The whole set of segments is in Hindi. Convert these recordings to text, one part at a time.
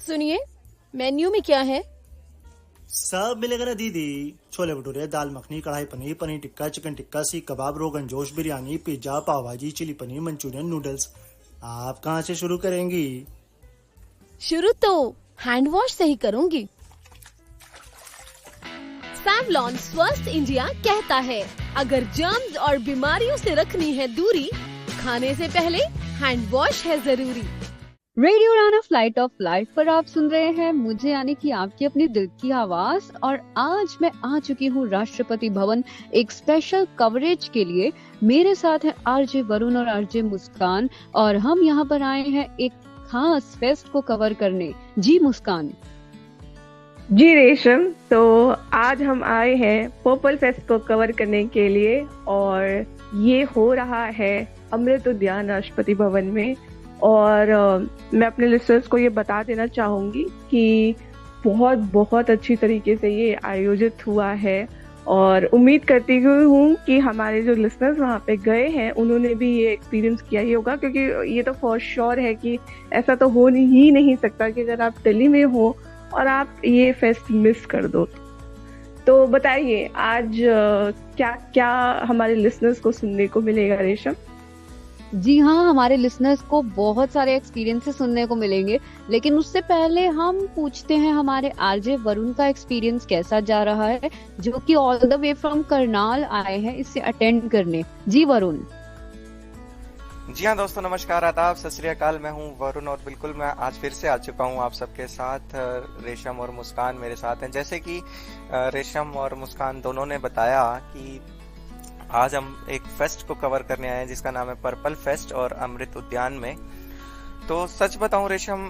सुनिए, मेन्यू में क्या है? सब मिलेगा ना दीदी। छोले भटूरे, दाल मखनी, कढ़ाई पनीर, पनीर टिक्का, चिकन टिक्का, सीख कबाब, रोगन जोश, बिरयानी, पिज्जा, पाव भाजी, चिली पनीर, मंचूरियन, नूडल्स। आप कहाँ से शुरू करेंगी? शुरू तो हैंड वॉश से ही करूंगी। सैवलॉन स्वस्थ इंडिया कहता है, अगर जर्म्स और बीमारियों से रखनी है दूरी, खाने से पहले हैंड वॉश है जरूरी। रेडियो उड़ान फ्लाइट ऑफ लाइफ पर आप सुन रहे हैं मुझे, यानी कि आपकी अपनी दिल की आवाज। और आज मैं आ चुकी हूँ राष्ट्रपति भवन एक स्पेशल कवरेज के लिए। मेरे साथ है आरजे वरुण और आरजे मुस्कान, और हम यहाँ पर आए हैं एक खास फेस्ट को कवर करने। जी मुस्कान। जी रेशम, तो आज हम आए हैं पर्पल फेस्ट को कवर करने के लिए, और ये हो रहा है अमृत उद्यान राष्ट्रपति भवन में। और मैं अपने लिसनर्स को ये बता देना चाहूँगी कि बहुत बहुत अच्छी तरीके से ये आयोजित हुआ है, और उम्मीद करती हूँ कि हमारे जो लिसनर्स वहाँ पे गए हैं उन्होंने भी ये एक्सपीरियंस किया ही होगा, क्योंकि ये तो फॉर श्योर है कि ऐसा तो हो ही नहीं सकता कि अगर आप दिल्ली में हो और आप ये फेस्ट मिस कर दो। तो बताइए आज क्या क्या हमारे लिसनर्स को सुनने को मिलेगा रेशम? जी हाँ, हमारे लिसनर्स को बहुत सारे एक्सपीरियंसेस सुनने को मिलेंगे, लेकिन उससे पहले हम पूछते हैं हमारे आरजे वरुण का एक्सपीरियंस कैसा जा रहा है, जो कि all the way from Karnal आए हैं इसे अटेंड करने। जी वरुण। जी हाँ दोस्तों, नमस्कार, आदाब, सत श्री अकाल। मैं हूँ वरुण और बिल्कुल मैं आज फिर से आ चुका हूँ आप सबके साथ। रेशम और मुस्कान मेरे साथ हैं। जैसे कि रेशम और मुस्कान दोनों ने बताया कि आज हम एक फेस्ट को कवर करने आए हैं जिसका नाम है पर्पल फेस्ट और अमृत उद्यान में। तो सच बताऊं रेशम,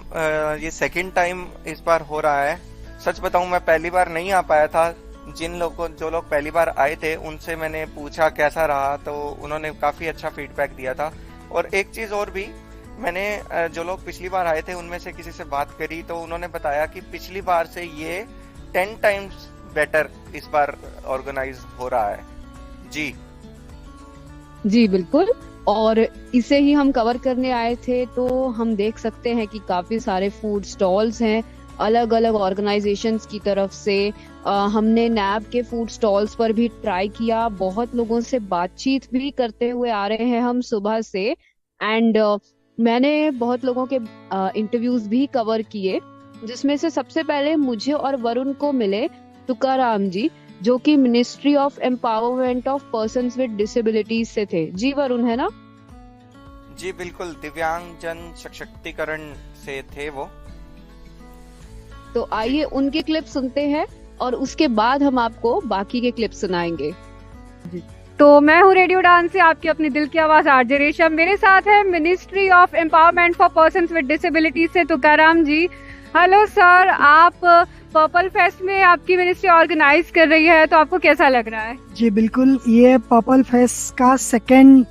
ये सेकंड टाइम इस बार हो रहा है। सच बताऊं, मैं पहली बार नहीं आ पाया था। जो लोग पहली बार आए थे उनसे मैंने पूछा कैसा रहा, तो उन्होंने काफी अच्छा फीडबैक दिया था। और एक चीज और भी, मैंने जो लोग पिछली बार आए थे उनमें से किसी से बात करी तो उन्होंने बताया कि पिछली बार से ये 10 टाइम्स बेटर इस बार ऑर्गेनाइज हो रहा है। जी बिल्कुल, और इसे ही हम कवर करने आए थे। तो हम देख सकते हैं कि काफी सारे फूड स्टॉल्स हैं अलग अलग ऑर्गेनाइजेशंस की तरफ से। हमने नैब के फूड स्टॉल्स पर भी ट्राई किया, बहुत लोगों से बातचीत भी करते हुए आ रहे हैं हम सुबह से। एंड मैंने बहुत लोगों के इंटरव्यूज भी कवर किए, जिसमें से सबसे पहले मुझे और वरुण को मिले तुकाराम जी, जो कि ministry of empowerment of persons with disabilities से थे। जी वरुण, है ना? जी बिल्कुल, दिव्यांग जन सशक्तिकरण से थे वो। तो आइए उनके क्लिप सुनते हैं और उसके बाद हम आपको बाकी के क्लिप सुनाएंगे। तो मैं हूँ रेडियो डांस से आपकी अपनी दिल की आवाज आरजे रेशम। मेरे साथ है ministry of empowerment for persons with disabilities से तुकाराम जी। हेलो सर, आप पर्पल फेस्ट में आपकी मिनिस्ट्री ऑर्गेनाइज कर रही है, तो आपको कैसा लग रहा है? जी बिल्कुल, ये पर्पल फेस्ट का सेकेंड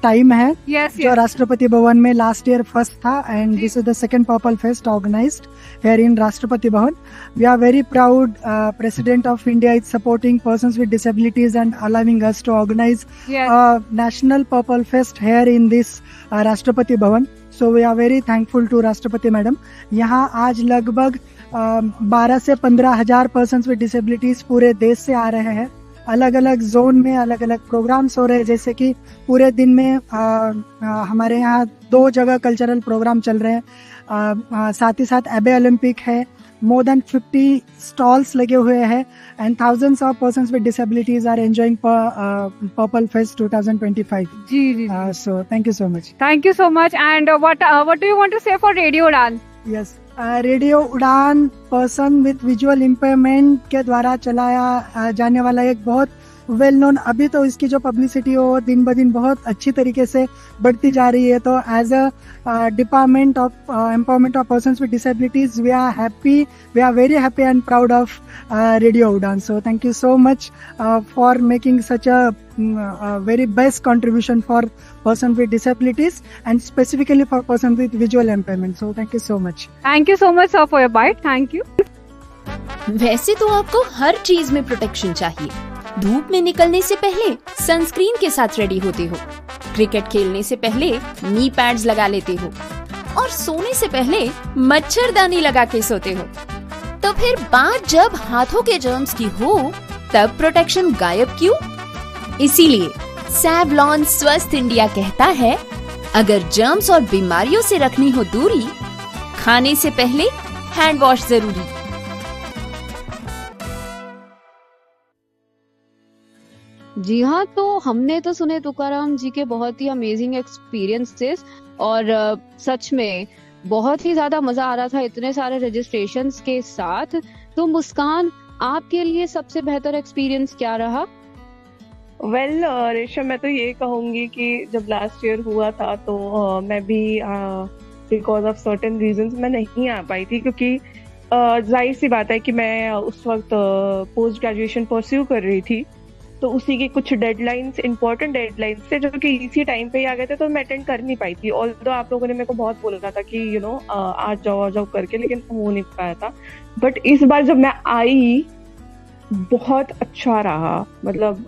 टाइम है। जो राष्ट्रपति भवन में लास्ट ईयर फर्स्ट था, and this is the second purple fest organized here in Rashtrapati Bhavan. We are very proud president of India is supporting persons with disabilities and allowing us to organize national purple fest here in this Rashtrapati Bhavan. So we are very thankful to Rashtrapati madam. यहाँ आज लगभग 12 से 15 हजार पर्सन्स विद डिसेबिलिटीज पूरे देश से आ रहे हैं। अलग अलग जोन में अलग अलग प्रोग्राम्स हो रहे हैं, जैसे कि पूरे दिन में हमारे यहाँ 2 जगह कल्चरल प्रोग्राम चल रहे हैं। साथ ही साथ एबे ओलंपिक है। मोर देन 50 स्टॉल्स लगे हुए हैं, and thousands of persons with disabilities are enjoying Purple Fest 2025. जी। So thank you so much. Thank you so much. And what do you want to say for Radio Udan? Yes. Radio उड़ान पर्सन विद विजुअल इम्पेयरमेंट के द्वारा चलाया जाने वाला एक बहुत वेल नोन, अभी तो इसकी जो पब्लिसिटी हो दिन ब दिन बहुत अच्छी तरीके से बढ़ती जा रही है। तो as a department of empowerment of persons with disabilities we are very happy and proud of radio Udaan. So thank you so much for making such a very best contribution for person with disabilities and specifically for person with visual impairment. So thank you so much. Thank you so much sir for your bite. Thank you. वैसे तो आपको हर चीज में प्रोटेक्शन चाहिए। धूप में निकलने से पहले सनस्क्रीन के साथ रेडी होते हो, क्रिकेट खेलने से पहले नी पैड्स लगा लेते हो, और सोने से पहले मच्छरदानी लगा के सोते हो, तो फिर बात जब हाथों के जर्म्स की हो तब प्रोटेक्शन गायब क्यों? इसीलिए सैवलॉन स्वस्थ इंडिया कहता है, अगर जर्म्स और बीमारियों से रखनी हो दूरी, खाने से पहले हैंड वॉश जरूरी। जी हाँ, तो हमने तो सुने तुकाराम जी के बहुत ही अमेजिंग एक्सपीरियंसेस और सच में बहुत ही ज्यादा मजा आ रहा था इतने सारे रजिस्ट्रेशंस के साथ। तो मुस्कान, आपके लिए सबसे बेहतर एक्सपीरियंस क्या रहा? वेल रेशम, मैं तो ये कहूंगी कि जब लास्ट ईयर हुआ था तो मैं भी बिकॉज ऑफ सर्टेन रीजंस मैं नहीं आ पाई थी, क्योंकि जाहिर सी बात है कि मैं उस वक्त पोस्ट ग्रेजुएशन परस्यू कर रही थी, तो उसी के कुछ डेडलाइंस, इंपॉर्टेंट डेडलाइंस थे जो कि इसी टाइम पे ही आ गए थे, तो मैं अटेंड कर नहीं पाई थी। ऑल्दो आप लोगों ने मेरे को बहुत बोला था कि आ जाओ करके, लेकिन हो नहीं पाया था। बट इस बार जब मैं आई, बहुत अच्छा रहा। मतलब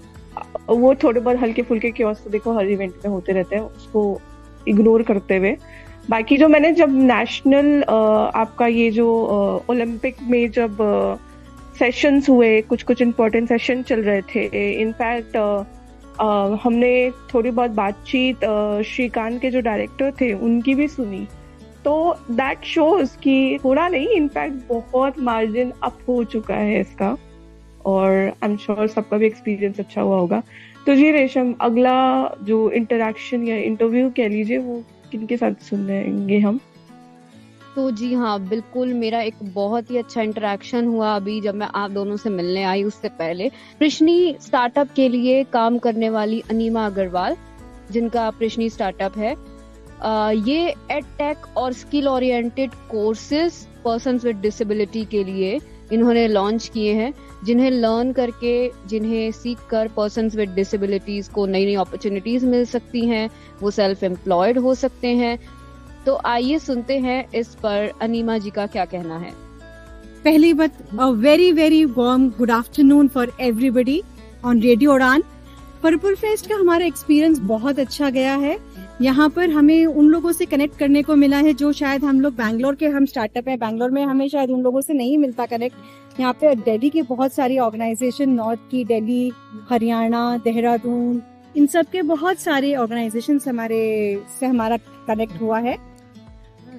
वो थोड़े बहुत हल्के फुल्के क्योस तो देखो हर इवेंट में होते रहते हैं, उसको इग्नोर करते हुए बाकी जो मैंने जब नेशनल आपका ये जो ओलंपिक में जब सेशंस हुए, कुछ इम्पोर्टेंट सेशन चल रहे थे, इनफैक्ट हमने थोड़ी बहुत बातचीत श्रीकांत के जो डायरेक्टर थे उनकी भी सुनी, तो दैट शोज कि थोड़ा नहीं, इनफैक्ट बहुत मार्जिन अप हो चुका है इसका, और आई एम श्योर सबका भी एक्सपीरियंस अच्छा हुआ होगा। तो जी रेशम, अगला जो इंटरेक्शन या इंटरव्यू कह लीजिए वो किनके साथ सुनेंगे हम? तो जी हाँ, बिल्कुल, मेरा एक बहुत ही अच्छा इंटरेक्शन हुआ अभी जब मैं आप दोनों से मिलने आई। उससे पहले प्रश्नी स्टार्टअप के लिए काम करने वाली अनीमा अग्रवाल, जिनका प्रश्नी स्टार्टअप है, ये एडटेक और skill oriented courses persons with disability के लिए इन्होंने लॉन्च किए हैं, जिन्हें लर्न करके, जिन्हें सीख कर पर्सन्स विद डिसेबिलिटीज को नई नई अपॉर्चुनिटीज मिल सकती हैं, वो सेल्फ एम्प्लॉयड हो सकते हैं। तो आइए सुनते हैं इस पर अनीमा जी का क्या कहना है। पहली बात, a very very warm good afternoon for everybody on radio उड़ान। पर्पल फेस्ट का हमारा एक्सपीरियंस बहुत अच्छा गया है। यहाँ पर हमें उन लोगों से कनेक्ट करने को मिला है जो शायद हम लोग बैंगलोर के, हम स्टार्टअप है बैंगलोर में, हमें शायद उन लोगों से नहीं मिलता कनेक्ट। यहाँ पे दिल्ली की बहुत सारी ऑर्गेनाइजेशन, नॉर्थ की दिल्ली, हरियाणा, देहरादून, इन सब के बहुत सारे ऑर्गेनाइजेशन हमारा कनेक्ट हुआ है।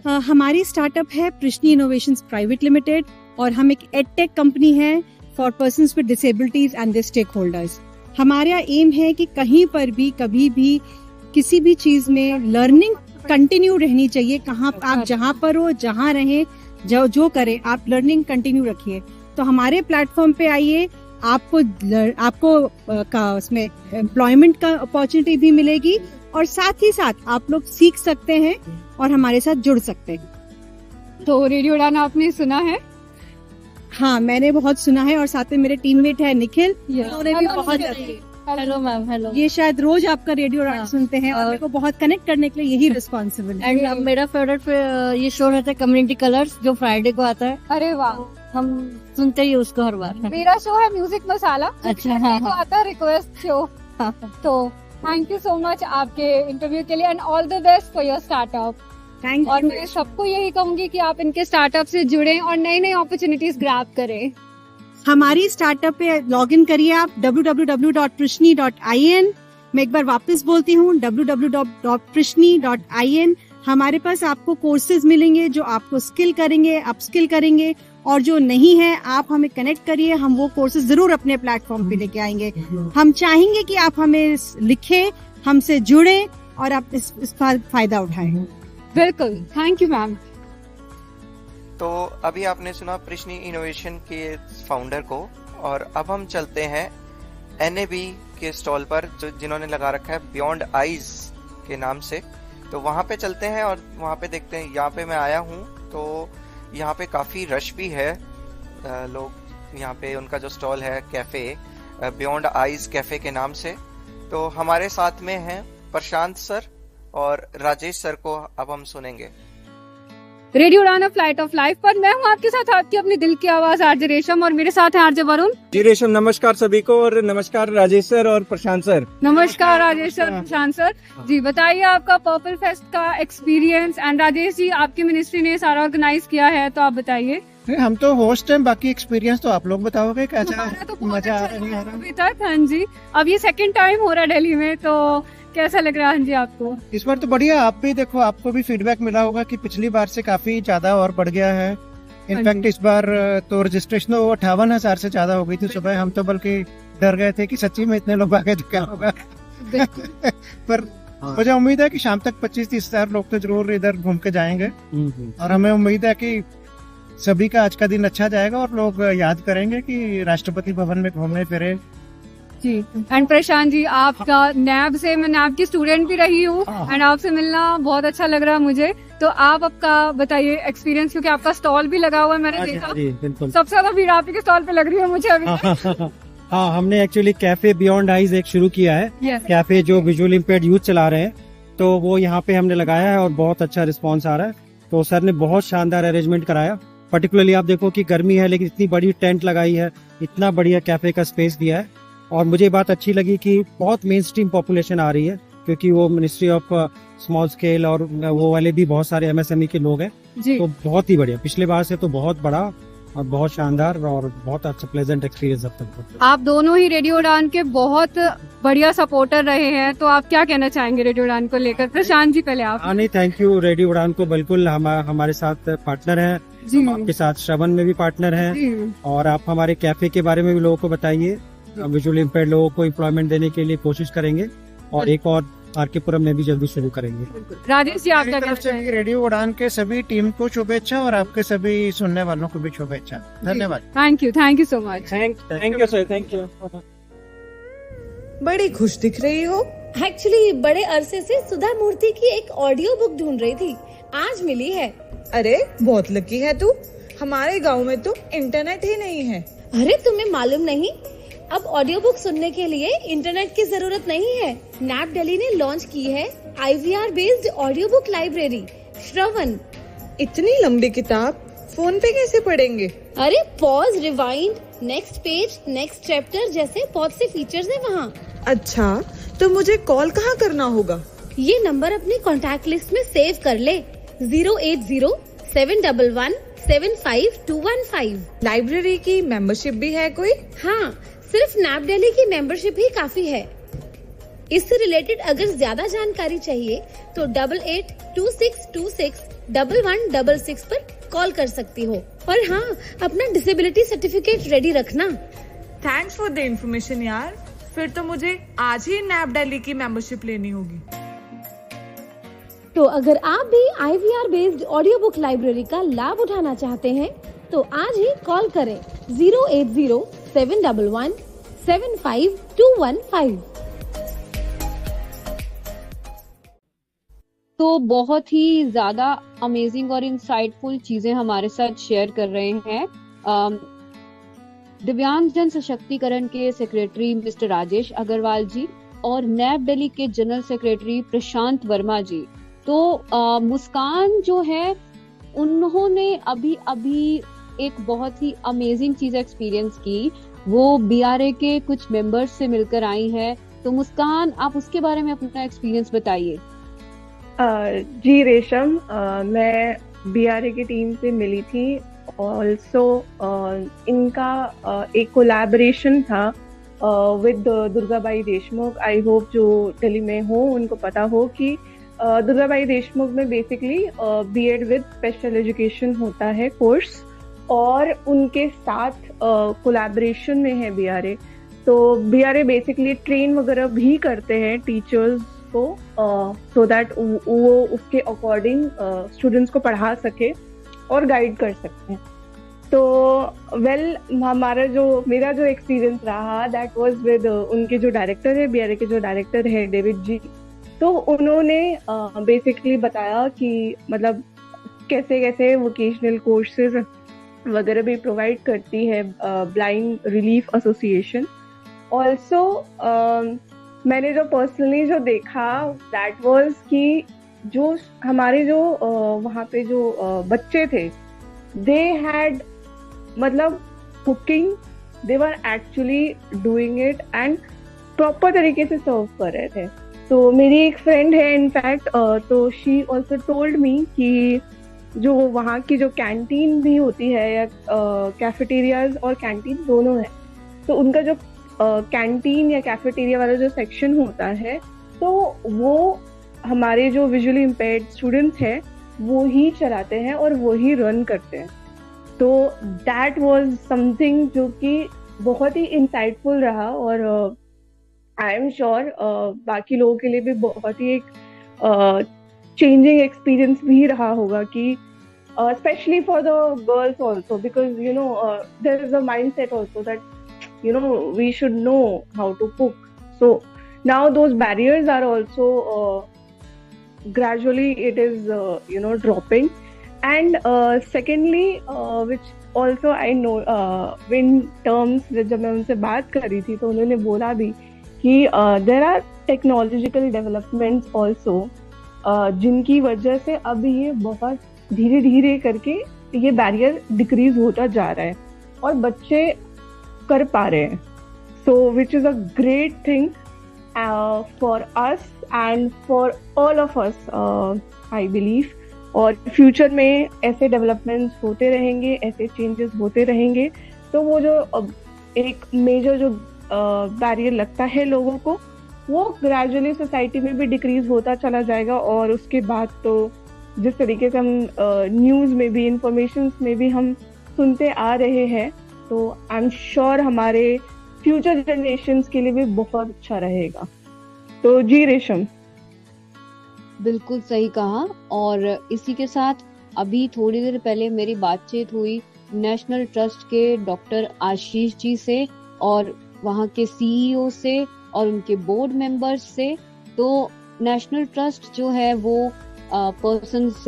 हमारी स्टार्टअप है प्रश्नी इनोवेशंस प्राइवेट लिमिटेड, और हम एक एडटेक कंपनी है for persons with disabilities and the stakeholders. हमारा एम है कि कहीं पर भी, कभी भी, किसी भी चीज में लर्निंग कंटिन्यू रहनी चाहिए। आप जहाँ पर हो, जहाँ रहें, जो करें, आप लर्निंग कंटिन्यू रखिए। तो हमारे प्लेटफॉर्म पे आइए, आपको उसमें एम्प्लॉयमेंट का अपॉर्चुनिटी भी मिलेगी, और साथ ही साथ आप लोग सीख सकते हैं और हमारे साथ जुड़ सकते हैं। तो रेडियो उड़ान आपने सुना है? हाँ, मैंने बहुत सुना है, और साथ में मेरे टीममेट है निखिल, उन्होंने भी बहुत। Hello ma'am. हेलो। ये शायद रोज आपका रेडियो उड़ान सुनते हैं, और मेरे को बहुत कनेक्ट करने के लिए यही रिस्पॉन्सिबल है। एंड मेरा फेवरेट ये शो रहता है कम्युनिटी कलर्स, जो फ्राइडे को आता है। अरे वाह, हम सुनते ही उसको हर बार। मेरा शो है म्यूजिक मसाला। अच्छा। हाँ, तो आता है रिक्वेस्ट शो। तो थैंक यू सो मच आपके इंटरव्यू के लिए, and all the best for your startup. Thank और यू। मैं सबको यही कहूंगी कि आप इनके स्टार्टअप से जुड़ें और नई नई अपॉर्चुनिटीज ग्रैब करें। हमारी स्टार्टअप पे लॉग इन करिए आप www.prishni.in। मैं एक बार वापस बोलती हूँ, www.prishni.in। हमारे पास आपको कोर्सेज मिलेंगे जो आपको स्किल करेंगे, अपस्किल करेंगे, और जो नहीं है आप हमें कनेक्ट करिए, हम वो कोर्सेज जरूर अपने प्लेटफॉर्म पे लेके आएंगे। हम चाहेंगे कि आप हमें लिखें, हमसे जुड़े, और आप इसका फायदा उठाएं। बिल्कुल, थैंक यू मैम। तो अभी आपने सुना प्रश्नी इनोवेशन के फाउंडर को, और अब हम चलते हैं एनएबी के स्टॉल पर, जिन्होंने लगा रखा है बियॉन्ड आइज के नाम से। तो वहां पे चलते हैं और वहां पे देखते हैं। यहाँ पे मैं आया हूँ तो यहाँ पे काफी रश भी है, लोग यहाँ पे, उनका जो स्टॉल है कैफे, बियॉन्ड आइज कैफे के नाम से। तो हमारे साथ में हैं प्रशांत सर और राजेश सर को अब हम सुनेंगे। रेडियो उड़ान फ्लाइट ऑफ लाइफ पर। मैं हूँ आपके साथ आपकी अपनी दिल की आवाज आरजे रेशम और मेरे साथ है आरजे वरुण। जी रेशम, नमस्कार सभी को और नमस्कार राजेश सर और प्रशांत सर। नमस्कार राजेश सर, प्रशांत सर। जी बताइए आपका पर्पल फेस्ट का एक्सपीरियंस। एंड राजेश जी, आपकी मिनिस्ट्री ने सारा ऑर्गेनाइज किया है, तो आप बताइए। हम तो होस्ट हैं, बाकी एक्सपीरियंस तो आप लोग बताओगे कैसा मजा आ रहा है अभी तक। हाँ जी, अब ये सेकंड टाइम हो रहा है दिल्ली में, तो कैसा लग रहा है जी आपको? इस बार तो बढ़िया। आप भी देखो, आपको भी फीडबैक मिला होगा कि पिछली बार से काफी ज्यादा और बढ़ गया है। इनफैक्ट इस बार तो रजिस्ट्रेशन 58,000 से ज्यादा हो गई थी सुबह। हम तो बल्कि डर गए थे कि सच्ची में इतने लोग आ गए तो क्या होगा। पर मुझे उम्मीद है कि शाम तक 25-30 हजार लोग तो जरूर इधर घूम के जाएंगे और हमें उम्मीद है कि सभी का आज का दिन अच्छा जाएगा और लोग याद करेंगे कि राष्ट्रपति भवन में घूमने फिरे। जी। एंड प्रशांत जी, आपका नैब से, मैं नैब की स्टूडेंट भी रही हूँ एंड आपसे मिलना बहुत अच्छा लग रहा है मुझे। तो आप आपका बताइए एक्सपीरियंस, क्योंकि आपका स्टॉल भी लगा हुआ है, मैंने देखा। सबसे ज्यादा भीड़ आप ही के स्टॉल पे लग रही है मुझे अभी। हाँ, हमने एक्चुअली कैफे बियॉन्ड आइज एक शुरू किया है। कैफे जो विजुअल इम्पेयर्ड यूथ चला रहे हैं, तो वो यहाँ पे हमने लगाया है और बहुत अच्छा रिस्पॉन्स आ रहा है। तो सर ने बहुत शानदार अरेंजमेंट कराया। पर्टिकुलरली आप देखो कि गर्मी है लेकिन इतनी बड़ी टेंट लगाई है, इतना बढ़िया कैफे का स्पेस दिया है। और मुझे बात अच्छी लगी कि बहुत मेन स्ट्रीम पॉपुलेशन आ रही है, क्योंकि वो मिनिस्ट्री ऑफ स्मॉल स्केल और वो वाले भी बहुत सारे MSME के लोग हैं। तो बहुत ही बढ़िया, पिछले बार से तो बहुत बड़ा और बहुत शानदार और बहुत अच्छा प्लेजेंट एक्सपीरियंस अब तक। आप दोनों ही रेडियो उड़ान के बहुत बढ़िया सपोर्टर रहे हैं, तो आप क्या कहना चाहेंगे रेडियो उड़ान को लेकर? प्रशांत जी पहले आप। नहीं, थैंक यू। रेडियो उड़ान को बिल्कुल हमारे साथ पार्टनर है, आपके साथ श्रवण में भी पार्टनर है। और आप हमारे कैफे के बारे में भी लोगों को बताइए। विजुअली इम्पेयर्ड लोगों को एम्प्लॉयमेंट देने के लिए कोशिश करेंगे और एक और आरकेपुरम में भी जल्दी शुरू करेंगे। राजेश जी, आप क्या कहते हैं? रेडियो उड़ान के सभी टीम को शुभेच्छा और आपके सभी सुनने वालों को भी शुभेच्छा। धन्यवाद। Thank you so much. Thank you sir, thank you. बड़ी खुश दिख रही हो। एक्चुअली बड़े अरसे से सुधा मूर्ति की एक ऑडियो बुक ढूंढ रही थी, आज मिली है। अरे बहुत लकी है तू, हमारे गांव में तो इंटरनेट ही नहीं है। अरे तुम्हें मालूम नहीं, अब ऑडियो बुक सुनने के लिए इंटरनेट की जरूरत नहीं है। नैब दिल्ली ने लॉन्च की है IVR based audio book library Shravan. इतनी लंबी किताब फोन पे कैसे पढ़ेंगे? अरे pause, rewind, next page, next chapter जैसे बहुत से फीचर्स हैं वहाँ। अच्छा, तो मुझे कॉल कहाँ करना होगा? ये नंबर अपनी कॉन्टैक्ट लिस्ट में सेव कर ले, 080-711-75215। लाइब्रेरी की मेंबरशिप भी है कोई? हाँ, सिर्फ नैब दिल्ली की मेंबरशिप ही काफी है। इससे रिलेटेड अगर ज्यादा जानकारी चाहिए तो 8826261166 पर कॉल कर सकती हो। और हाँ, अपना डिसेबिलिटी सर्टिफिकेट रेडी रखना। थैंक्स फॉर द इन्फॉर्मेशन यार। फिर तो मुझे आज ही नैब दिल्ली की मेंबरशिप लेनी होगी। तो अगर आप भी IVR based audio book library का लाभ उठाना चाहते हैं तो आज ही कॉल करें 080-711-75215। तो बहुत ही ज्यादा अमेजिंग और इंसाइटफुल चीजें हमारे साथ शेयर कर रहे हैं दिव्यांग जन सशक्तिकरण के सेक्रेटरी मिस्टर राजेश अग्रवाल जी और नैब दिल्ली के जनरल सेक्रेटरी प्रशांत वर्मा जी। तो मुस्कान जो है, उन्होंने अभी एक बहुत ही अमेजिंग चीज एक्सपीरियंस की। वो BRA के कुछ मेंबर्स से मिलकर आई है। तो मुस्कान, आप उसके बारे में अपना एक्सपीरियंस बताइए। जी रेशम, मैं BRA की टीम से मिली थी। ऑल्सो इनका एक कोलैबोरेशन था with Durgabai Deshmukh. I hope जो दिल्ली में हो उनको पता हो कि दुर्गाबाई देशमुख में basically B.Ed with special education होता है कोर्स, और उनके साथ कोलैबोरेशन में है BRA। तो BRA बेसिकली ट्रेन वगैरह भी करते हैं टीचर्स को, सो दैट वो उसके अकॉर्डिंग स्टूडेंट्स को पढ़ा सके और गाइड कर सकते हैं। तो मेरा जो एक्सपीरियंस रहा दैट वाज विद उनके जो डायरेक्टर है, BRA के जो डायरेक्टर है डेविड जी। तो उन्होंने बेसिकली बताया कि मतलब कैसे कैसे वोकेशनल कोर्सेज वगैरह भी प्रोवाइड करती है ब्लाइंड रिलीफ एसोसिएशन। ऑल्सो मैंने जो पर्सनली जो देखा दैट वाज कि जो हमारे जो वहाँ पे जो बच्चे थे, दे हैड मतलब cooking, they were actually doing it and proper तरीके से सर्व कर रहे थे। तो मेरी एक फ्रेंड है इनफैक्ट, तो शी ऑल्सो टोल्ड मी कि जो वहाँ की जो कैंटीन भी होती है या कैफेटेरियाज और कैंटीन दोनों है, तो उनका जो कैंटीन या कैफेटेरिया वाला जो सेक्शन होता है, तो वो हमारे जो विजुअली इम्पेयर्ड स्टूडेंट्स हैं वो ही चलाते हैं और वो ही रन करते हैं। तो दैट वाज समथिंग जो कि बहुत ही इंसाइटफुल रहा और आई एम श्योर बाकी लोगों के लिए भी बहुत ही एक चेंजिंग एक्सपीरियंस भी रहा होगा कि especially for the girls also, because you know there is a mindset also that you know we should know how to cook. So now those barriers are also gradually it is dropping. And secondly which also I know in terms जब मैं उनसे बात कर रही थी तो उन्होंने बोला भी कि there are technological developments also जिनकी वजह से अब ये बहुत धीरे धीरे करके ये बैरियर डिक्रीज होता जा रहा है और बच्चे कर पा रहे हैं। So which is a great thing for us and for all of us I believe. और फ्यूचर में ऐसे डेवलपमेंट्स होते रहेंगे, ऐसे चेंजेस होते रहेंगे, तो वो जो एक मेजर जो बैरियर लगता है लोगों को, वो ग्रेजुअली सोसाइटी में भी डिक्रीज होता चला जाएगा। और उसके बाद तो जिस तरीके से हम न्यूज़ में भी, इंफॉर्मेशन में भी हम सुनते आ रहे हैं, तो आई एम श्योर हमारे फ्यूचर जनरेशन्स के लिए भी बहुत अच्छा रहेगा। तो जी रेशम, बिल्कुल सही कहा। और इसी के साथ अभी थोड़ी देर पहले मेरी बातचीत हुई नेशनल ट्रस्ट के डॉक्टर आशीष जी से और वहाँ के सीईओ से और उनके बोर्ड मेंबर्स से। तो नेशनल ट्रस्ट जो है वो पर्सन्स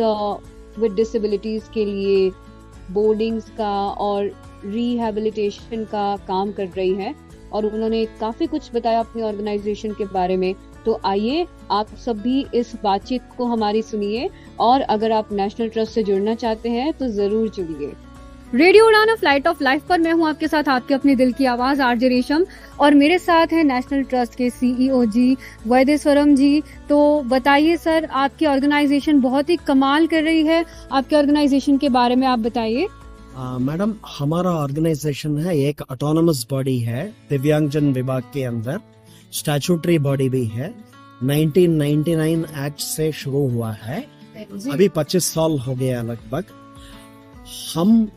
विद डिसेबिलिटीज के लिए बोर्डिंग्स का और रिहैबिलिटेशन का काम कर रही है और उन्होंने काफी कुछ बताया अपनी ऑर्गेनाइजेशन के बारे में। तो आइए आप सब भी इस बातचीत को हमारी सुनिए और अगर आप नेशनल ट्रस्ट से जुड़ना चाहते हैं तो जरूर जुड़िए। रेडियो उड़ान फ्लाइट ऑफ लाइफ पर मैं हूं आपके साथ, आपके अपने दिल की आवाज आरजे रेशम, और मेरे साथ है नेशनल ट्रस्ट के सीईओ जी वैदेश्वरम जी। तो बताइए सर, आपकी ऑर्गेनाइजेशन बहुत ही कमाल कर रही है, आपके ऑर्गेनाइजेशन के बारे में आप बताइए। मैडम, हमारा ऑर्गेनाइजेशन है एक ऑटोनमस बॉडी है, दिव्यांगजन विभाग के अंदर स्टैट्यूटरी बॉडी भी है। 1999 एक्ट से शुरू हुआ है, अभी 25 साल हो गया लगभग। हम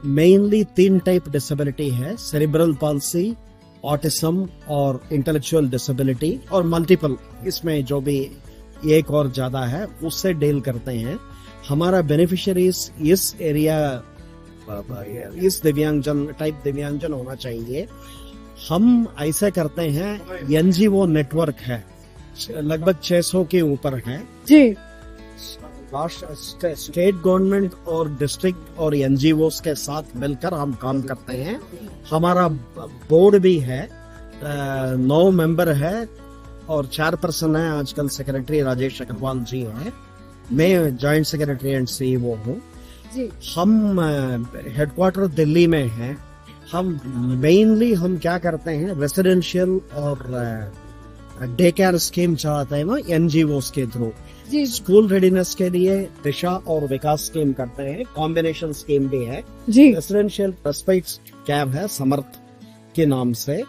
मेनली 3 टाइप डिसेबिलिटी है, सेरिब्रल पॉल्सी, ऑटिज्म और इंटेलेक्चुअल डिसेबिलिटी और मल्टीपल, इसमें जो भी एक और ज्यादा है उससे डील करते हैं। हमारा बेनिफिशियरीज इस एरिया, इस दिव्यांगजन टाइप दिव्यांगजन होना चाहिए। हम ऐसे करते हैं, एनजीओ नेटवर्क है लगभग 600 के ऊपर है जी। स्टेट गवर्नमेंट और डिस्ट्रिक्ट और एनजीओ के साथ मिलकर हम काम करते हैं। हमारा बोर्ड भी है, 9 मेंबर है और 4 पर्सन है। आजकल सेक्रेटरी राजेश अग्रवाल जी हैं, मैं जॉइंट सेक्रेटरी एंड सीईओ हूँ। हम हेडक्वार्टर दिल्ली में हैं। हम मेनली हम क्या करते हैं, रेसिडेंशियल और डे केयर स्कीम चलाते हैं ना एनजीओ के थ्रू। स्कूल रेडीनेस के लिए दिशा और विकास स्कीम करते हैं, कॉम्बिनेशन स्कीम भी है जी। रेसिडेंशियल रेस्पाइट कैब है समर्थ के नाम से,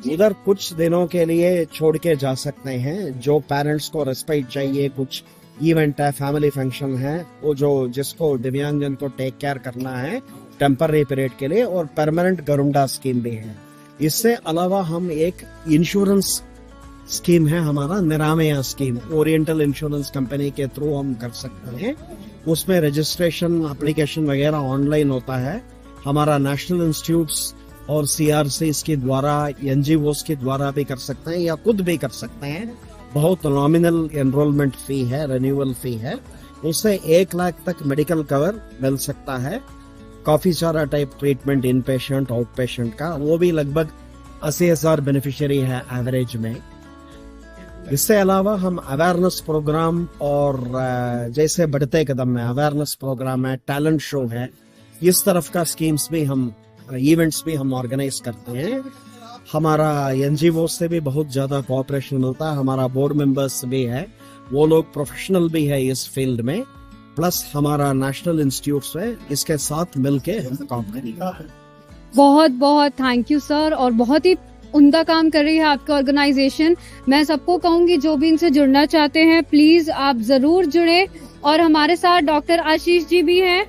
उधर कुछ दिनों के लिए छोड़ के जा सकते हैं। जो पेरेंट्स को रेस्पाइट चाहिए, कुछ इवेंट है, फैमिली फंक्शन है, वो जो जिसको दिव्यांगजन को टेक केयर करना है टेम्पररी पीरियड के लिए, और परमानेंट गरुंडा स्कीम भी है। इससे अलावा हम एक इंश्योरेंस स्कीम है हमारा, निरामया स्कीम, ओरिएंटल इंश्योरेंस कंपनी के थ्रू हम कर सकते हैं। उसमें रजिस्ट्रेशन एप्लीकेशन वगैरह ऑनलाइन होता है। हमारा नेशनल इंस्टीट्यूट्स और सीआरसीज के द्वारा, एनजीओस के द्वारा भी कर सकते हैं या खुद भी कर सकते हैं। बहुत नॉमिनल एनरोलमेंट फी है, रिन्यूअल फी है, उससे 1 लाख तक मेडिकल कवर मिल सकता है। काफी सारा टाइप ट्रीटमेंट, इन पेशेंट, आउट पेशेंट का, वो भी लगभग 80,000 बेनिफिशियरी है एवरेज में। इससे अलावा हम अवेयरनेस प्रोग्राम और जैसे बढ़ते कदम में अवेयरनेस प्रोग्राम है, टैलेंट शो है, इस तरफ का स्कीम्स भी हम, इवेंट्स भी हम ऑर्गेनाइज करते हैं। हमारा एनजीओ से भी बहुत ज्यादा कोऑपरेशन मिलता है, हमारा बोर्ड मेंबर्स भी है, वो लोग प्रोफेशनल भी है इस फील्ड में, प्लस हमारा नेशनल इंस्टीट्यूट है, इसके साथ मिलके हम काम करेंगे। बहुत बहुत थैंक यू सर, और बहुत ही उम्दा काम कर रही है आपकी ऑर्गेनाइजेशन। मैं सबको कहूंगी जो भी इनसे जुड़ना चाहते हैं प्लीज आप जरूर जुड़े। और हमारे साथ डॉक्टर आशीष जी भी हैं।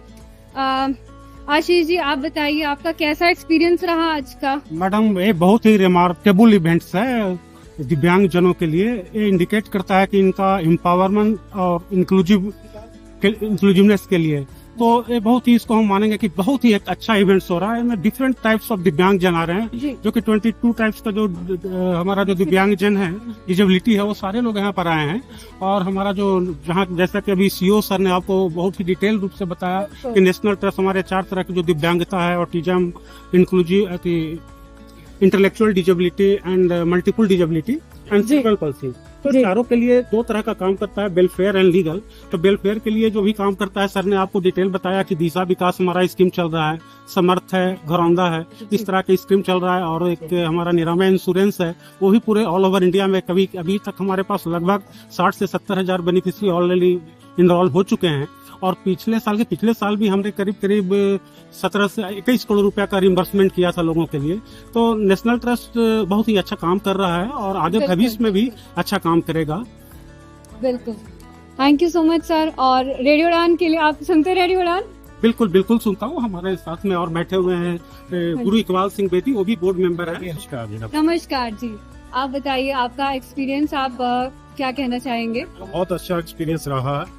आशीष जी, आप बताइए आपका कैसा एक्सपीरियंस रहा आज का? मैडम, ये बहुत ही रिमार्केबल इवेंट्स है दिव्यांग जनों के लिए। ये इंडिकेट करता है कि इनका एम्पावरमेंट और इंक्लूसिवनेस के लिए, तो ये बहुत ही, इसको हम मानेंगे कि बहुत ही एक अच्छा इवेंट्स हो रहा है। इसमें डिफरेंट टाइप्स ऑफ दिव्यांग जन आ रहे हैं, जो कि 22 टाइप्स का जो हमारा जो दिव्यांग जन है, डिजेबिलिटी है, वो सारे लोग यहाँ पर आए हैं। और हमारा जो जहाँ, जैसा कि अभी सीओ सर ने आपको बहुत ही डिटेल रूप से बताया कि नेशनल ट्रस्ट हमारे 4 तरह की जो दिव्यांगता है, autism, inclusive, intellectual disability and multiple disability and cerebral palsy, तो चारों के लिए 2 तरह का काम करता है, वेलफेयर एंड लीगल। तो वेलफेयर के लिए जो भी काम करता है, सर ने आपको डिटेल बताया कि दिशा विकास हमारा स्कीम चल रहा है, समर्थ है, घरौंदा है, इस तरह के स्कीम चल रहा है। और एक हमारा निरामय इंश्योरेंस है, वो भी पूरे ऑल ओवर इंडिया में अभी तक हमारे पास लगभग 60 से 70 हजार बेनिफिशियरी ऑलरेडी इनरोल हो चुके हैं। और पिछले साल भी हमने करीब 17 से 21 करोड़ रुपया का रिम्बर्समेंट किया था लोगों के लिए। तो नेशनल ट्रस्ट बहुत ही अच्छा काम कर रहा है और आगे भविष्य में भी अच्छा काम करेगा। बिल्कुल, thank you so much sir. और रेडियो उड़ान के लिए आप सुनते रेडियो उड़ान? बिल्कुल सुनता हूँ। हमारे साथ में और बैठे हुए हैं गुरु इकबाल सिंह बेदी, वो भी बोर्ड मेंबर है। नमस्कार जी, आप बताइए आपका एक्सपीरियंस, आप क्या कहना चाहेंगे? बहुत अच्छा एक्सपीरियंस रहा है।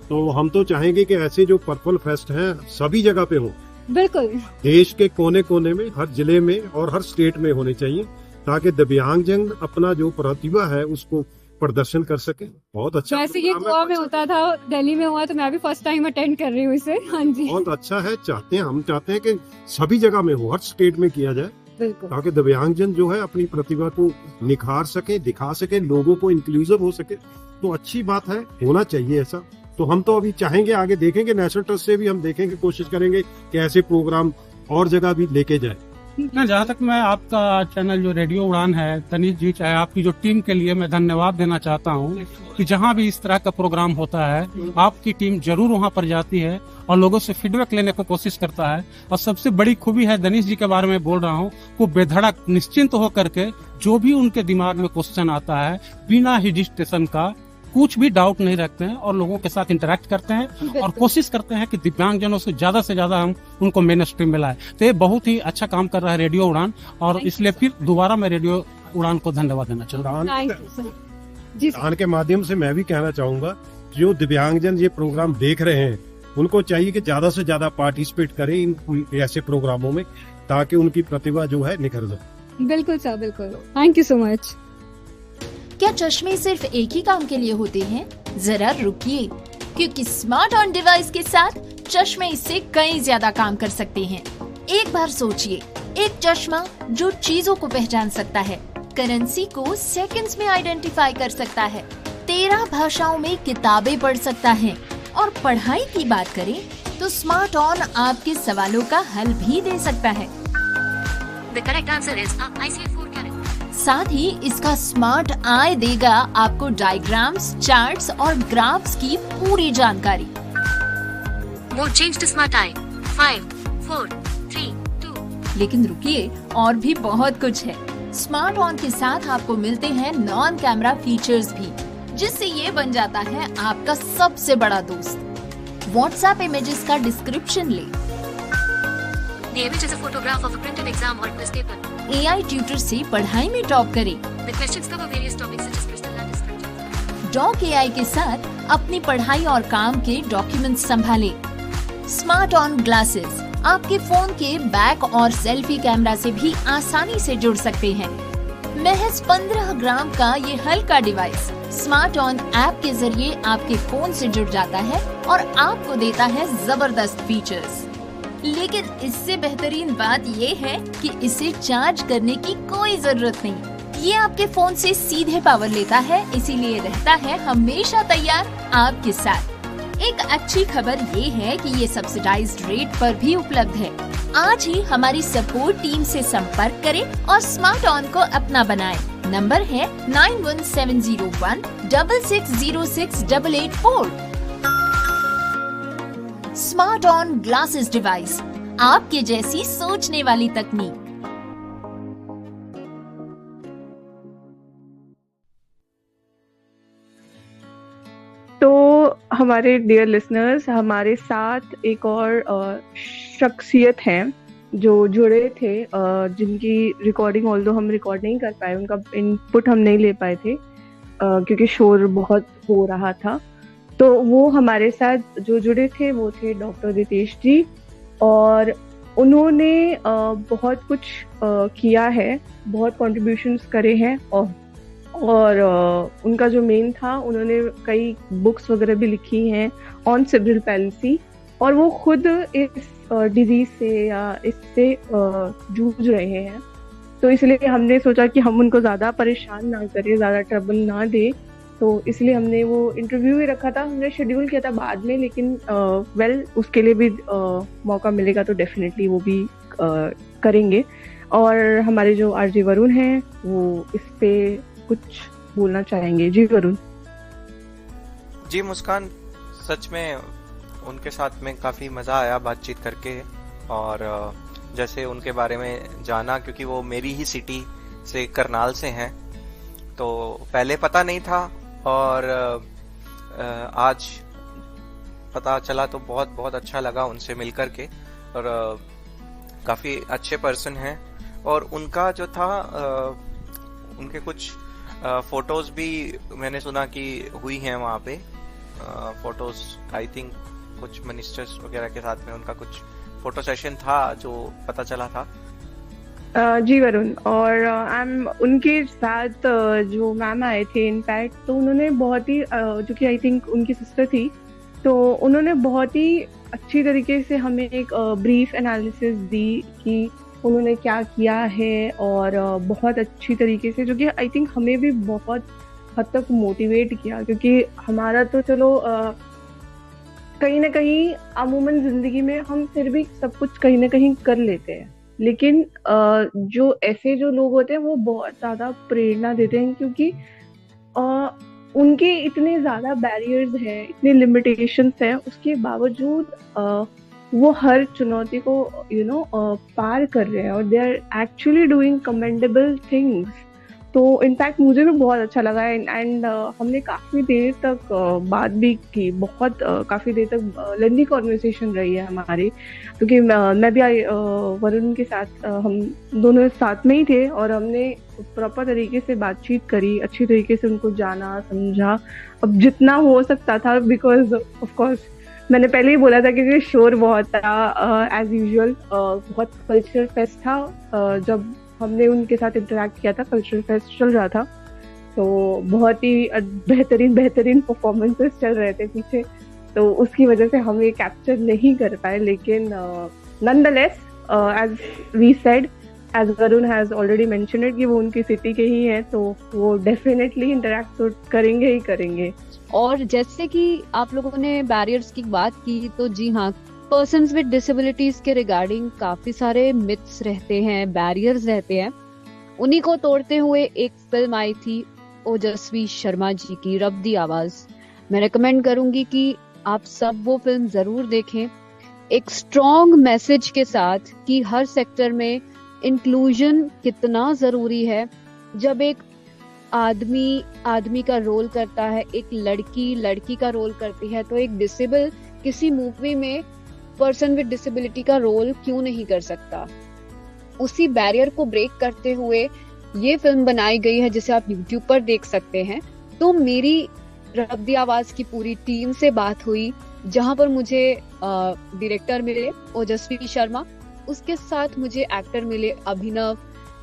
तो हम तो चाहेंगे कि ऐसे जो पर्पल फेस्ट हैं सभी जगह पे हो, बिल्कुल देश के कोने कोने में, हर जिले में और हर स्टेट में होने चाहिए, ताकि दिव्यांगजन अपना जो प्रतिभा है उसको प्रदर्शन कर सके। बहुत अच्छा। वैसे ये गोवा में होता था, दिल्ली में हुआ, तो मैं भी फर्स्ट टाइम अटेंड कर रही हूँ इसे। हाँ जी, बहुत अच्छा है। हम चाहते हैं कि सभी जगह में हो, हर स्टेट में किया जाए, ताकि दिव्यांगजन जो है अपनी प्रतिभा को निखार सके, दिखा सके, लोगों को इंक्लूसिव हो सके। तो अच्छी बात है, होना चाहिए ऐसा। तो हम तो अभी चाहेंगे, आगे देखेंगे, नेशनल ट्रस्ट से भी हम देखेंगे, कोशिश करेंगे कि ऐसे प्रोग्राम और जगह भी लेके जाए। जहाँ तक मैं आपका चैनल जो रेडियो उड़ान है, तनीष जी, चाहे आपकी जो टीम के लिए मैं धन्यवाद देना चाहता हूँ कि जहाँ भी इस तरह का प्रोग्राम होता है, आपकी टीम जरूर वहाँ पर जाती है और लोगों से फीडबैक लेने को कोशिश करता है। और सबसे बड़ी खूबी है, दनीश जी के बारे में बोल रहा हूँ, वो बेधड़क निश्चिंत होकर के जो भी उनके दिमाग में क्वेश्चन आता है, बिना हेजिटेशन का, कुछ भी डाउट नहीं रखते हैं और लोगों के साथ इंटरेक्ट करते हैं और कोशिश करते हैं कि दिव्यांगजनों से ज्यादा हम उनको मेन स्ट्रीम में लाए। तो ये बहुत ही अच्छा काम कर रहा है रेडियो उड़ान, और इसलिए फिर दोबारा मैं रेडियो उड़ान को धन्यवाद देना चाहता हूँ। उड़ान के माध्यम से मैं भी कहना चाहूंगा, जो दिव्यांगजन ये प्रोग्राम देख रहे हैं उनको चाहिए कि ज्यादा से ज्यादा पार्टिसिपेट करें इन ऐसे प्रोग्रामों में, ताकि उनकी प्रतिभा जो है निखर जाए। बिल्कुल सर, बिल्कुल, थैंक यू सो मच। क्या चश्मे सिर्फ एक ही काम के लिए होते हैं? जरा रुकिए, क्योंकि स्मार्ट ऑन डिवाइस के साथ चश्मे इससे कई ज्यादा काम कर सकते हैं। एक बार सोचिए, एक चश्मा जो चीजों को पहचान सकता है, करेंसी को सेकंड्स में आइडेंटिफाई कर सकता है, 13 भाषाओं में किताबें पढ़ सकता है, और पढ़ाई की बात करें तो स्मार्ट ऑन आपके सवालों का हल भी दे सकता है। The correct answer is ICF4 कैरेट। साथ ही इसका स्मार्ट आई देगा आपको डायग्राम्स, चार्ट्स और ग्राफ्स की पूरी जानकारी। Mode change to smart eye. 5, 4, 3, 2। लेकिन रुकिए, और भी बहुत कुछ है। स्मार्ट ऑन के साथ आपको मिलते हैं नॉन कैमरा फीचर्स भी, जिससे ये बन जाता है आपका सबसे बड़ा दोस्त। व्हाट्सएप इमेजेस का डिस्क्रिप्शन ले, The image is a photograph of a printed exam or quiz paper. AI tutor से पढ़ाई में टॉप करें। The questions cover various topics such as crystal and structure. Doc AI के साथ अपनी पढ़ाई और काम के डॉक्यूमेंट्स संभालें। स्मार्ट ऑन ग्लासेस आपके फोन के बैक और सेल्फी कैमरा से भी आसानी से जुड़ सकते हैं। महज 15 ग्राम का ये हल्का डिवाइस स्मार्ट ऑन ऐप के जरिए आपके फोन से जुड़ जाता है और आपको देता है जबरदस्त फीचर्स। लेकिन इससे बेहतरीन बात ये है कि इसे चार्ज करने की कोई जरूरत नहीं, ये आपके फोन से सीधे पावर लेता है, इसीलिए रहता है हमेशा तैयार आपके साथ। एक अच्छी खबर ये है कि ये सब्सिडाइज्ड रेट पर भी उपलब्ध है। आज ही हमारी सपोर्ट टीम से संपर्क करें और स्मार्ट ऑन को अपना बनाएं। नंबर है 917016606884। स्मार्ट ऑन ग्लासेस डिवाइस, आपके जैसी सोचने वाली तकनीक। तो हमारे डियर लिसनर्स, हमारे साथ एक और शख्सियत हैं जो जुड़े थे, जिनकी रिकॉर्डिंग ऑल्दो हम रिकॉर्ड नहीं कर पाए, उनका इनपुट हम नहीं ले पाए थे क्योंकि शोर बहुत हो रहा था। तो वो हमारे साथ जो जुड़े थे वो थे डॉक्टर रितेश जी, और उन्होंने बहुत कुछ किया है, बहुत कॉन्ट्रीब्यूशंस करे हैं, और उनका जो मेन था, उन्होंने कई बुक्स वगैरह भी लिखी हैं ऑन सेरेब्रल पैल्सी, और वो खुद इस डिजीज से या इससे जूझ रहे हैं। तो इसलिए हमने सोचा कि हम उनको ज़्यादा परेशान ना करें, ज़्यादा ट्रबल ना दें, तो इसलिए हमने वो इंटरव्यू ही रखा था। हमने शेड्यूल किया था बाद में, लेकिन उसके लिए भी मौका मिलेगा तो डेफिनेटली वो भी करेंगे। और हमारे जो आरजे वरुण हैं वो इस पे कुछ बोलना चाहेंगे। जी वरुण। जी मुस्कान, सच में उनके साथ में काफी मजा आया बातचीत करके, और जैसे उनके बारे में जाना, क्योंकि वो मेरी ही सिटी से, करनाल से हैं, तो पहले पता नहीं था, और आज पता चला तो बहुत बहुत अच्छा लगा उनसे मिलकर के। और काफी अच्छे पर्सन हैं, और उनका जो था उनके कुछ फोटोज भी मैंने सुना कि हुई हैं वहाँ पे। फोटोज आई थिंक कुछ मिनिस्टर्स वगैरह के साथ में उनका कुछ फोटो सेशन था जो पता चला था। जी वरुण, और उनके साथ जो मैम आए थे इनफैक्ट, तो उन्होंने बहुत ही जो कि आई थिंक उनकी सिस्टर थी, तो उन्होंने बहुत ही अच्छी तरीके से हमें एक ब्रीफ एनालिसिस दी कि उन्होंने क्या किया है, और बहुत अच्छी तरीके से, जो कि आई थिंक हमें भी बहुत हद तक मोटिवेट किया, क्योंकि हमारा तो चलो कहीं ना कहीं अमूमन जिंदगी में हम फिर भी सब कुछ कहीं ना कहीं कर लेते हैं, लेकिन जो ऐसे जो लोग होते हैं वो बहुत ज़्यादा प्रेरणा देते हैं, क्योंकि उनके इतने ज़्यादा बैरियर्स हैं, इतने लिमिटेशंस हैं, उसके बावजूद वो हर चुनौती को पार कर रहे हैं, और they are actually doing commendable things. तो इनफैक्ट मुझे भी बहुत अच्छा लगा, एंड हमने काफ़ी देर तक बात भी की, बहुत काफ़ी देर तक लेंथी कॉन्वर्सेशन रही है हमारी, क्योंकि मैं भी वरुण के साथ हम दोनों साथ में ही थे, और हमने प्रॉपर तरीके से बातचीत करी, अच्छी तरीके से उनको जाना समझा, अब जितना हो सकता था, बिकॉज ऑफ कोर्स मैंने पहले ही बोला था क्योंकि शोर बहुत था एज यूजुअल। बहुत कल्चरल फेस्ट था, जब हमने उनके साथ इंटरेक्ट किया था, कल्चरल फेस्ट चल रहा था, तो बहुत ही बेहतरीन परफॉर्मेंसेस चल रहे थे पीछे, तो उसकी वजह से हम ये कैप्चर नहीं कर पाए। लेकिन nonetheless, as we said, as Varun has already mentioned it, कि वो उनकी सिटी के ही हैं, तो वो डेफिनेटली इंटरेक्ट तो करेंगे ही करेंगे। और जैसे कि आप लोगों ने बैरियर्स की बात की, तो जी हाँ, पर्सन्स विद डिसेबिलिटीज के रिगार्डिंग काफी सारे मिथ्स रहते हैं, बैरियर्स रहते हैं। उन्हीं को तोड़ते हुए एक फिल्म आई थी ओजस्वी शर्मा जी की, रब दी आवाज। मैं रेकमेंड करूंगी कि आप सब वो फिल्म जरूर देखें, एक स्ट्रॉन्ग मैसेज के साथ कि हर सेक्टर में इंक्लूजन कितना जरूरी है। जब एक आदमी का रोल करता है, एक लड़की का रोल करती है, तो एक डिसेबल किसी मूवी में पर्सन विद डिसेबिलिटी का रोल क्यों नहीं कर सकता। उसी बैरियर को ब्रेक करते हुए ये फिल्म बनाई गई है, जिसे आप YouTube पर देख सकते हैं। तो मेरी रब दी आवाज की पूरी टीम से बात हुई, जहां पर मुझे डायरेक्टर मिले ओजस्वी शर्मा, उसके साथ मुझे एक्टर मिले अभिनव,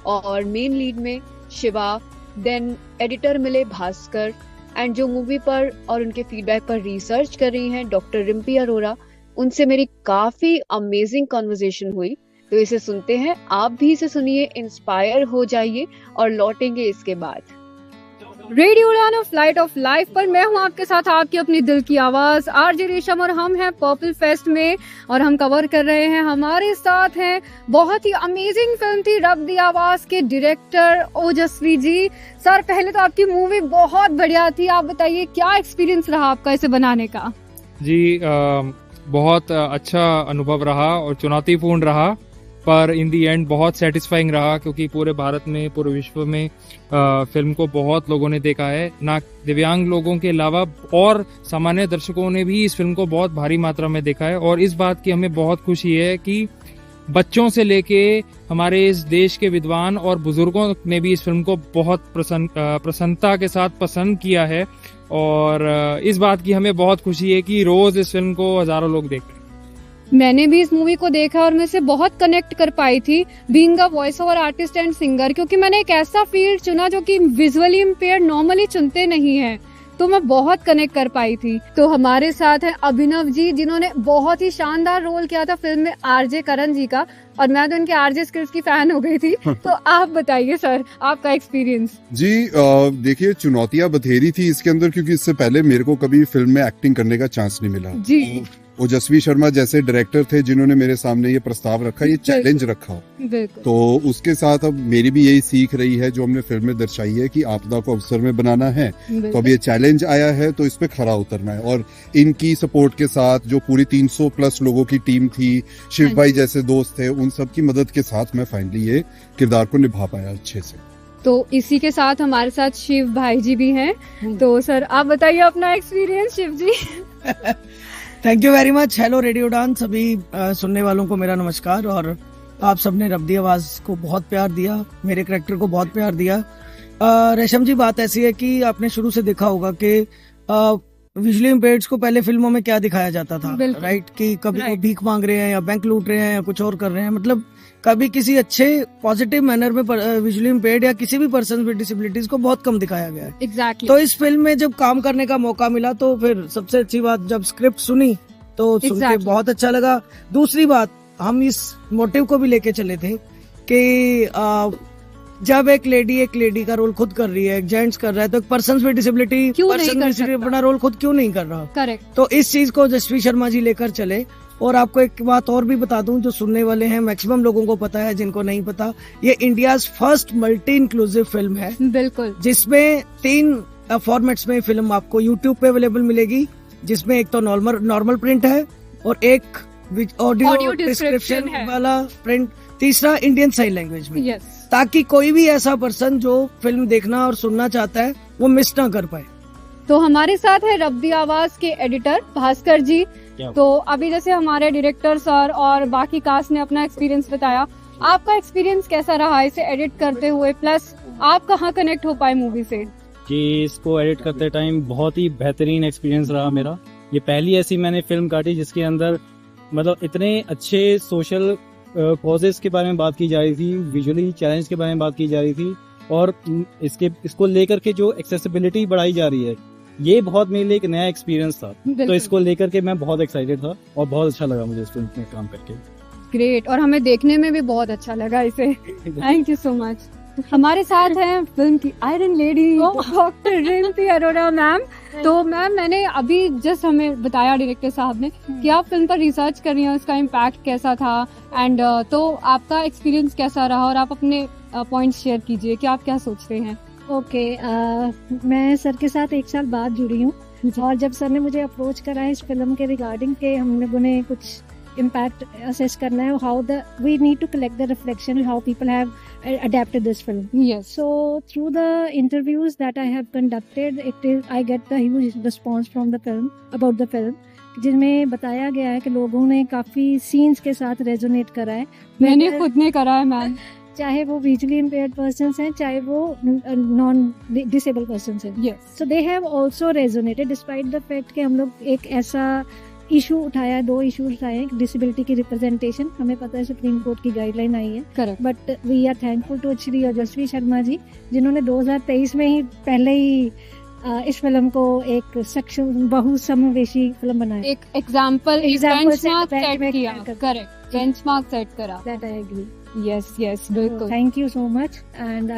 और मेन लीड में शिवा, देन एडिटर मिले भास्कर, एंड जो मूवी पर और उनके फीडबैक पर रिसर्च कर रही हैं डॉक्टर रिम्पी अरोरा, उनसे मेरी काफी अमेजिंग कॉन्वर्सेशन हुई। तो इसे सुनते हैं, आप भी इसे सुनिए, इंस्पायर हो जाइए और लौटेंगे इसके बाद। रेडियो उड़ान ऑफ फ्लाइट ऑफ लाइफ पर मैं हूं आपके साथ, आपकी अपनी दिल की आवाज आरजे रेशम, और हम हैं पर्पल फेस्ट में और हम कवर कर रहे हैं। हमारे साथ हैं, बहुत ही अमेजिंग फिल्म थी रब दी आवाज के डायरेक्टर ओजस्वी जी। सर, पहले तो आपकी मूवी बहुत बढ़िया थी, आप बताइए क्या एक्सपीरियंस रहा आपका इसे बनाने का? जी बहुत अच्छा अनुभव रहा और चुनौतीपूर्ण रहा, पर इन दी एंड बहुत सेटिस्फाइंग रहा, क्योंकि पूरे भारत में, पूरे विश्व में फिल्म को बहुत लोगों ने देखा है, ना दिव्यांग लोगों के अलावा और सामान्य दर्शकों ने भी इस फिल्म को बहुत भारी मात्रा में देखा है। और इस बात की हमें बहुत खुशी है कि बच्चों से लेके हमारे इस देश के विद्वान और बुजुर्गों ने भी इस फिल्म को बहुत प्रसन्नता के साथ पसंद किया है। और इस बात की हमें बहुत खुशी है कि रोज इस फिल्म को हजारों लोग देख रहे हैं। मैंने भी इस मूवी को देखा और मैं इसे बहुत कनेक्ट कर पाई थी, being a voice over artist and singer, क्योंकि मैंने एक ऐसा फील्ड चुना जो कि विजुअली इम्पेयर्ड नॉर्मली चुनते नहीं है, तो मैं बहुत कनेक्ट कर पाई थी। तो हमारे साथ है अभिनव जी, जिन्होंने बहुत ही शानदार रोल किया था फिल्म में आरजे करण जी का, और मैं तो उनके आरजे स्किल्स की फैन हो गई थी। तो आप बताइए सर, आपका एक्सपीरियंस। जी देखिए, चुनौतियां बथेरी थी इसके अंदर, क्योंकि इससे पहले मेरे को कभी फिल्म में एक्टिंग करने का चांस नहीं मिला जी। ओजस्वी शर्मा जैसे डायरेक्टर थे जिन्होंने मेरे सामने ये प्रस्ताव रखा, ये चैलेंज रखा, तो उसके साथ अब मेरी भी यही सीख रही है जो हमने फिल्म में दर्शाई है कि आपदा को अवसर में बनाना है। तो अब ये चैलेंज आया है तो इस पे खरा उतरना है, और इनकी सपोर्ट के साथ जो पूरी 300 प्लस लोगों की टीम थी, शिव भाई जैसे दोस्त थे, उन सब की मदद के साथ मैं फाइनली ये किरदार को निभा पाया अच्छे से। तो इसी के साथ हमारे साथ शिव भाई जी भी हैं, तो सर आप बताइए अपना experience. Shiv ji thank you very much. Hello radio Udaan सभी सुनने वालों को मेरा नमस्कार। और आप सबने रब दी आवाज को बहुत प्यार दिया, मेरे कैरेक्टर को बहुत प्यार दिया। रेशम जी, बात ऐसी है कि आपने शुरू से देखा होगा कि विजुअली इम्पेयर्ड्स को पहले फिल्मों में क्या दिखाया जाता था, राइट, कि कभी वो भीख मांग रहे हैं या बैंक लूट रहे हैं या कुछ और कर रहे हैं, मतलब कभी किसी अच्छे पॉजिटिव मैनर में विजुअली इम्पेयर्ड या किसी भी पर्सन विद डिसेबिलिटीज को बहुत कम दिखाया गया है। Exactly. तो इस फिल्म में जब काम करने का मौका मिला तो फिर सबसे अच्छी बात, जब स्क्रिप्ट सुनी तो सुन के बहुत अच्छा लगा। दूसरी बात, हम इस मोटिव को भी लेके चले थे कि जब एक लेडी का रोल खुद कर रही है, एक जेंट्स कर रहा है, तो एक पर्सन विद डिसेबिलिटी अपना रोल खुद क्यों नहीं कर रहा। करेक्ट। तो इस चीज को ओजस्वी शर्मा जी लेकर चले। और आपको एक बात और भी बता दूं, जो सुनने वाले हैं मैक्सिमम लोगों को पता है, जिनको नहीं पता, ये India's first multi inclusive film है। बिल्कुल। जिसमें 3 फॉर्मेट्स में फिल्म आपको यूट्यूब पे अवेलेबल मिलेगी, जिसमें एक तो नॉर्मल प्रिंट है और एक ऑडियो डिस्क्रिप्शन वाला प्रिंट, तीसरा इंडियन साइन लैंग्वेज में। ताकि कोई भी ऐसा पर्सन जो फिल्म देखना और सुनना चाहता है वो मिस ना कर पाए। तो हमारे साथ है रब दी आवाज के एडिटर भास्कर जी। तो अभी जैसे हमारे डायरेक्टर सर और बाकी कास्ट ने अपना एक्सपीरियंस बताया, आपका एक्सपीरियंस कैसा रहा इसे एडिट करते हुए, प्लस आप कहाँ कनेक्ट हो पाए मूवी से? जी, इसको एडिट करते टाइम बहुत ही बेहतरीन एक्सपीरियंस रहा मेरा। ये पहली ऐसी मैंने फिल्म काटी जिसके अंदर मतलब इतने अच्छे सोशल कॉजेस के बारे में बात की जा रही थी, विजुअली चैलेंज के बारे में बात की जा रही थी, और इसको लेकर के जो एक्सेसिबिलिटी बढ़ाई जा रही है, ये बहुत मेरे लिए एक नया एक्सपीरियंस था। तो इसको लेकर के मैं बहुत एक्साइटेड था और बहुत अच्छा लगा मुझे इस फिल्म में काम करके। ग्रेट। और हमें देखने में भी बहुत अच्छा लगा इसे। Thank you so much. हमारे साथ हैं फिल्म की iron lady doctor Rimpy Arora ma'am. तो मैम, मैंने अभी जस्ट हमें बताया डायरेक्टर साहब ने कि आप फिल्म पर रिसर्च कर रही हैं, उसका इम्पैक्ट कैसा था, एंड तो आपका एक्सपीरियंस कैसा रहा, और आप अपने पॉइंट्स शेयर कीजिए कि आप क्या सोचते हैं। ओके, मैं सर के साथ 1 साल बाद जुड़ी हूँ, और जब सर ने मुझे अप्रोच करा इस फिल्म के रिगार्डिंग के हम लोगों ने कुछ impact assess करना है, how we need to collect the reflection how people have adapted this film. Yes. So through the interviews that I have conducted, I get the huge response from the film about the film, जिनमें बताया गया है कि लोगों ने काफी सीन्स के साथ रेजोनेट करा है। मैंने खुद ने करा है मैम, चाहे वो विजुअली इम्पेयर्ड पर्सन हैं, चाहे वो नॉन डिसेबल पर्सन हैं। Yes. So they have also resonated despite the fact कि हम लोग एक ऐसा इशू उठाया, 2 इशू उठाए, डिसेबिलिटी की रिप्रेजेंटेशन। हमें पता है सुप्रीम कोर्ट की गाइडलाइन आई है, correct, but we are thankful to Shri Ojaswi Sharma जी, जिन्होंने 2023 में ही पहले ही इस फिल्म को एक बहुसमावेशी फिल्म बनाया, एक एग्जाम्पल सेट किया। करेक्ट। बेंचमार्क सेट करा। That I agree. Yes yes बिल्कुल। Thank you so much, and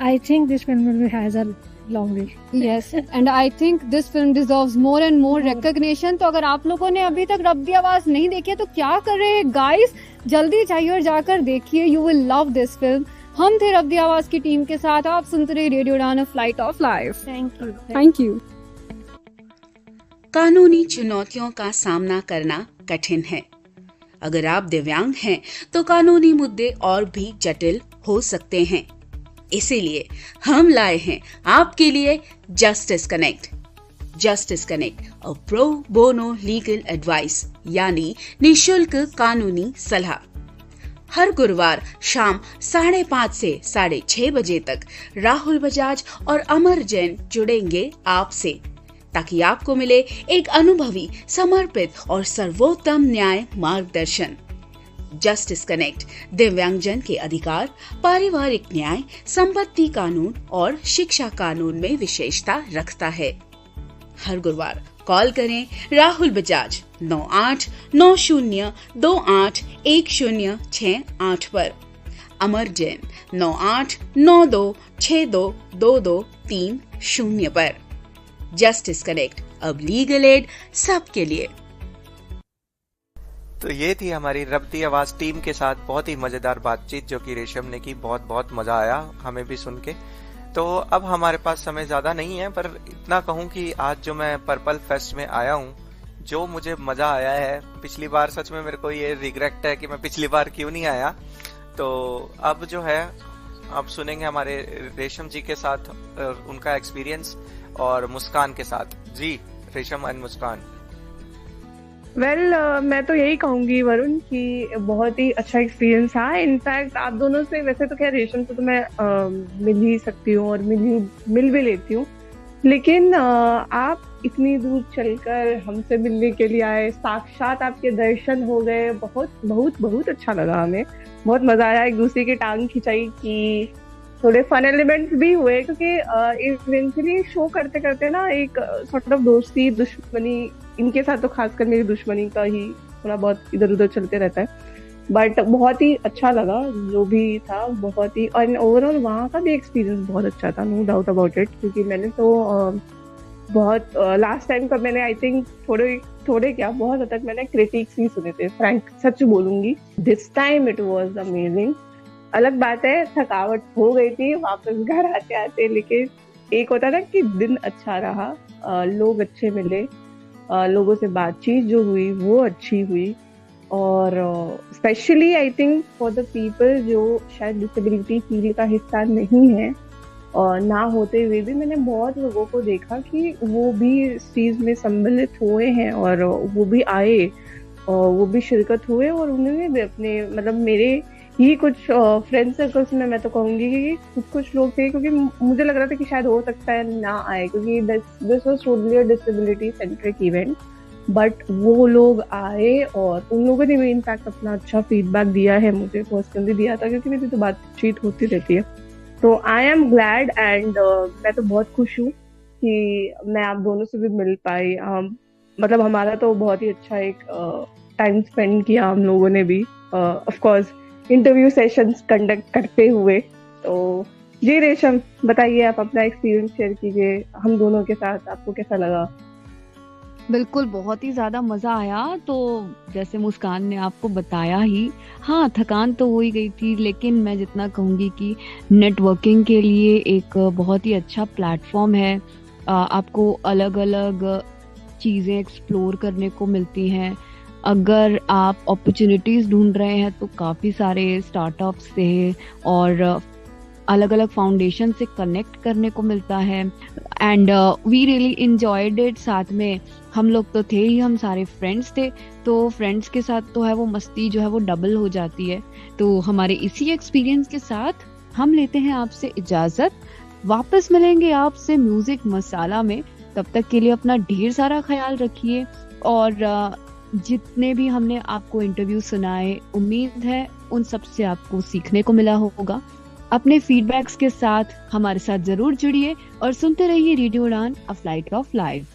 I think this film has a long way. Yes, and I think this film deserves more and more recognition. तो अगर आप लोगों ने अभी तक रब दी आवाज नहीं देखी है तो क्या कर रहे हैं गाइस, जल्दी जाइए और जाकर देखिए, you will love this film. हम थे रब दी आवाज की टीम के साथ, आप सुनते रहे रेडियो उड़ान flight of life. Thank you. कानूनी चुनौतियों का सामना करना कठिन है। अगर आप दिव्यांग हैं तो कानूनी मुद्दे और भी जटिल हो सकते हैं। इसीलिए हम लाए हैं आपके लिए justice connect. Justice connect, a pro bono legal advice, यानी निशुल्क कानूनी सलाह। हर गुरुवार शाम 5:30 से 6:30 बजे तक राहुल बजाज और अमर जैन जुड़ेंगे आपसे, ताकि आपको मिले एक अनुभवी, समर्पित और सर्वोत्तम न्याय मार्गदर्शन। जस्टिस कनेक्ट दिव्यांगजन के अधिकार, पारिवारिक न्याय, संपत्ति कानून और शिक्षा कानून में विशेषता रखता है। हर गुरुवार कॉल करें राहुल बजाज 9890281068 पर, अमर जैन 9892622230 पर। जस्टिस कनेक्ट, अब लीगल एड सबके लिए। तो ये थी हमारी रब दी आवाज टीम के साथ बहुत ही मजेदार बातचीत जो कि रेशम ने की। बहुत बहुत मजा आया हमें भी सुन के। तो अब हमारे पास समय ज्यादा नहीं है, पर इतना कहूं कि आज जो मैं पर्पल फेस्ट में आया हूं, जो मुझे मजा आया है, पिछली बार सच में मेरे को ये रिग्रेट है कि मैं पिछली बार क्यों नहीं आया। तो अब जो है आप सुनेंगे हमारे रेशम जी के साथ उनका एक्सपीरियंस और मुस्कान के साथ। जी रेशम एंड मुस्कान। मैं तो यही कहूंगी वरुण कि बहुत ही अच्छा एक्सपीरियंस था। इनफैक्ट आप दोनों से, वैसे तो खैर रेशम से तो मैं मिल ही सकती हूँ और मिल भी लेती हूँ, लेकिन आप इतनी दूर चलकर हमसे मिलने के लिए आए, साक्षात आपके दर्शन हो गए, बहुत बहुत बहुत अच्छा लगा हमें। बहुत मजा आया, एक दूसरे की टांग खिंचाई की, थोड़े फन एलिमेंट्स भी हुए, क्योंकि इवेंचुअली शो करते करते ना एक सॉर्ट ऑफ दोस्ती, दुश्मनी, इनके साथ तो खासकर मेरी दुश्मनी का ही थोड़ा बहुत इधर उधर चलते रहता है, बट बहुत ही अच्छा लगा जो भी था, बहुत ही। और ओवरऑल वहाँ का भी एक्सपीरियंस बहुत अच्छा था, नो डाउट अबाउट इट, क्योंकि मैंने तो बहुत लास्ट टाइम का मैंने आई थिंक थोड़े क्या बहुत हद तक मैंने क्रिटिक्स ही सुने थे, फ्रैंक सच बोलूंगी। This time it was amazing. अलग बात है थकावट हो गई थी वापस घर आते आते, लेकिन एक होता था कि दिन अच्छा रहा, लोग अच्छे मिले, लोगों से बातचीत जो हुई वो अच्छी हुई, और specially I think for the people जो शायद डिसेबिलिटी फील्ड का हिस्सा नहीं है, और ना होते हुए भी मैंने बहुत लोगों को देखा कि वो भी इस चीज़ में सम्मिलित हुए हैं, और वो भी आए और वो भी शिरकत हुए, और उन्होंने भी अपने मतलब मेरे ही कुछ फ्रेंड सर्कल्स में मैं तो कहूँगी कि कुछ लोग थे, क्योंकि मुझे लग रहा था कि शायद हो सकता है ना आए, क्योंकि this was totally a disability centric event, but वो लोग आए और उन लोगों ने भी इनफैक्ट अपना अच्छा फीडबैक दिया है, मुझे पर्सनली दिया था, क्योंकि मेरी तो बातचीत होती रहती है। तो आई एम ग्लैड एंड मैं तो बहुत खुश हूँ कि मैं आप दोनों से भी मिल पाई। मतलब हमारा तो बहुत ही अच्छा एक टाइम स्पेंड किया हम लोगों ने भी, of course interview sessions conduct करते हुए। तो जी रेशम बताइए, आप अपना एक्सपीरियंस शेयर कीजिए हम दोनों के साथ, आपको कैसा लगा? बिल्कुल बहुत ही ज़्यादा मज़ा आया। तो जैसे मुस्कान ने आपको बताया ही, हाँ थकान तो हो ही गई थी, लेकिन मैं जितना कहूँगी कि नेटवर्किंग के लिए एक बहुत ही अच्छा प्लेटफॉर्म है। आपको अलग अलग चीज़ें एक्सप्लोर करने को मिलती हैं। अगर आप अपॉर्चुनिटीज़ ढूंढ रहे हैं तो काफ़ी सारे स्टार्टअप्स से और अलग अलग फाउंडेशन से कनेक्ट करने को मिलता है, and we really enjoyed it. साथ में हम लोग तो थे ही, हम सारे फ्रेंड्स थे, तो फ्रेंड्स के साथ तो है वो मस्ती जो है वो डबल हो जाती है। तो हमारे इसी एक्सपीरियंस के साथ हम लेते हैं आपसे इजाज़त, वापस मिलेंगे आपसे म्यूज़िक मसाला में। तब तक के लिए अपना ढेर सारा ख्याल रखिए, और जितने भी हमने आपको इंटरव्यू सुनाए, उम्मीद है उन सब से आपको सीखने को मिला होगा। अपने फीडबैक्स के साथ हमारे साथ जरूर जुड़िए और सुनते रहिए रेडियो उड़ान, अ फ्लाइट ऑफ लाइफ।